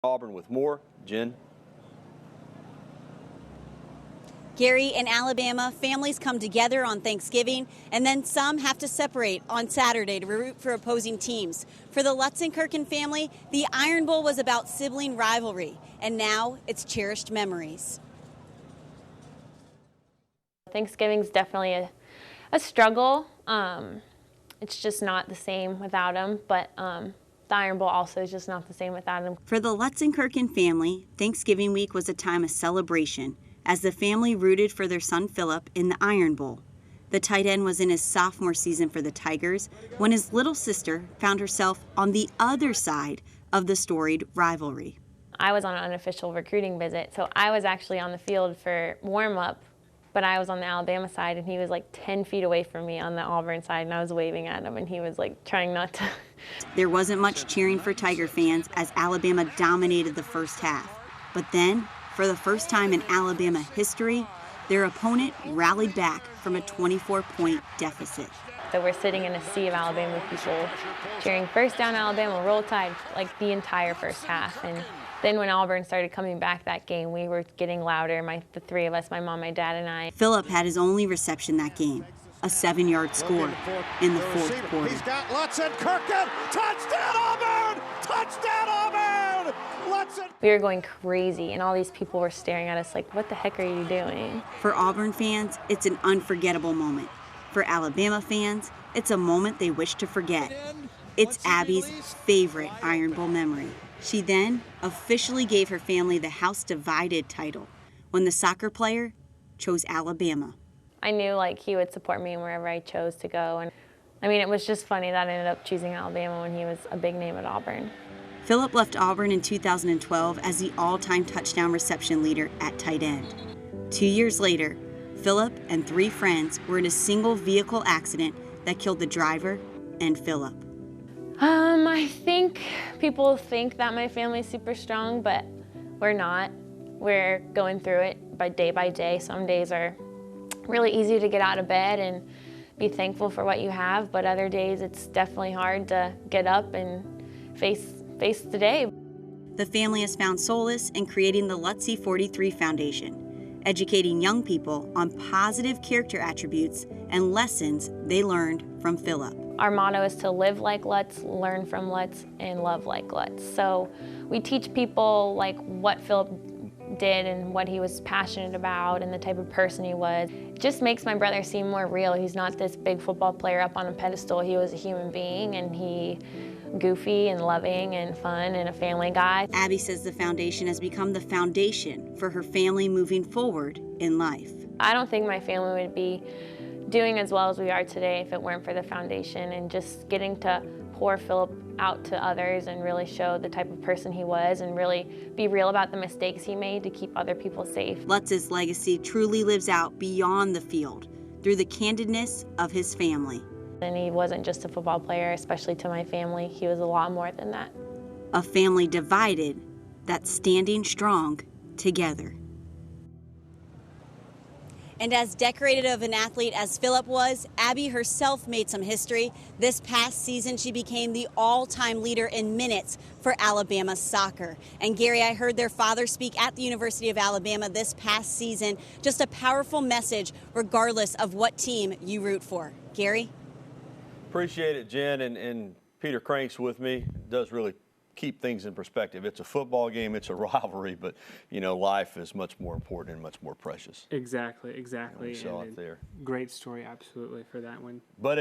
Auburn with more. Jen. Gary, in Alabama, families come together on Thanksgiving, and then some have to separate on Saturday to root for opposing teams. For the Lutzie43 family, the Iron Bowl was about sibling rivalry, and now it's cherished memories. Thanksgiving's definitely a struggle. It's just not the same without him, but the Iron Bowl also is just not the same without him. For the Lutzie43 family, Thanksgiving week was a time of celebration as the family rooted for their son Philip in the Iron Bowl. The tight end was in his sophomore season for the Tigers when his little sister found herself on the other side of the storied rivalry. I was on an unofficial recruiting visit, so I was actually on the field for warm-up, but I was on the Alabama side, and he was like 10 feet away from me on the Auburn side, and I was waving at him, and he was like trying not to. There wasn't much cheering for Tiger fans as Alabama dominated the first half. But then, for the first time in Alabama history, their opponent rallied back from a 24-point deficit. So we're sitting in a sea of Alabama people cheering "First down Alabama, roll tide," like the entire first half. And then when Auburn started coming back that game, we were getting louder, the three of us, my mom, my dad, and I. Philip had his only reception that game, a 7-yard score in the fourth quarter. He's got Lutzie43, touchdown Auburn! Touchdown Auburn! We were going crazy, and all these people were staring at us like, what the heck are you doing? For Auburn fans, it's an unforgettable moment. For Alabama fans, it's a moment they wish to forget. It's Abby's favorite Iron Bowl memory. She then officially gave her family the House Divided title when the soccer player chose Alabama. I knew he would support me wherever I chose to go. And I mean, it was just funny that I ended up choosing Alabama when he was a big name at Auburn. Philip left Auburn in 2012 as the all-time touchdown reception leader at tight end. 2 years later, Philip and 3 friends were in a single vehicle accident that killed the driver and Philip. I think people think that my family's super strong, but we're not. We're going through it by day. Some days are really easy to get out of bed and be thankful for what you have, but other days it's definitely hard to get up and face the day. The family has found solace in creating the Lutzie43 Foundation, educating young people on positive character attributes and lessons they learned from Philip. Our motto is to live like Lutz, learn from Lutz, and love like Lutz. So we teach people what Philip did and what he was passionate about and the type of person he was. It just makes my brother seem more real. He's not this big football player up on a pedestal. He was a human being, and he goofy and loving and fun and a family guy. Abby says the foundation has become the foundation for her family moving forward in life. I don't think my family would be doing as well as we are today if it weren't for the foundation, and just getting to pour Philip out to others and really show the type of person he was and really be real about the mistakes he made to keep other people safe. Lutz's legacy truly lives out beyond the field through the candidness of his family. And he wasn't just a football player, especially to my family. He was a lot more than that. A family divided that's standing strong together. And as decorated of an athlete as Philip was, Abby herself made some history. This past season, she became the all-time leader in minutes for Alabama soccer. And Gary, I heard their father speak at the University of Alabama this past season. Just a powerful message, regardless of what team you root for. Gary? Appreciate it, Jen, and Peter Crank's with me. It does really keep things in perspective. It's a football game, it's a rivalry, but life is much more important and much more precious. Exactly. We saw it there. Great story, absolutely, for that one. But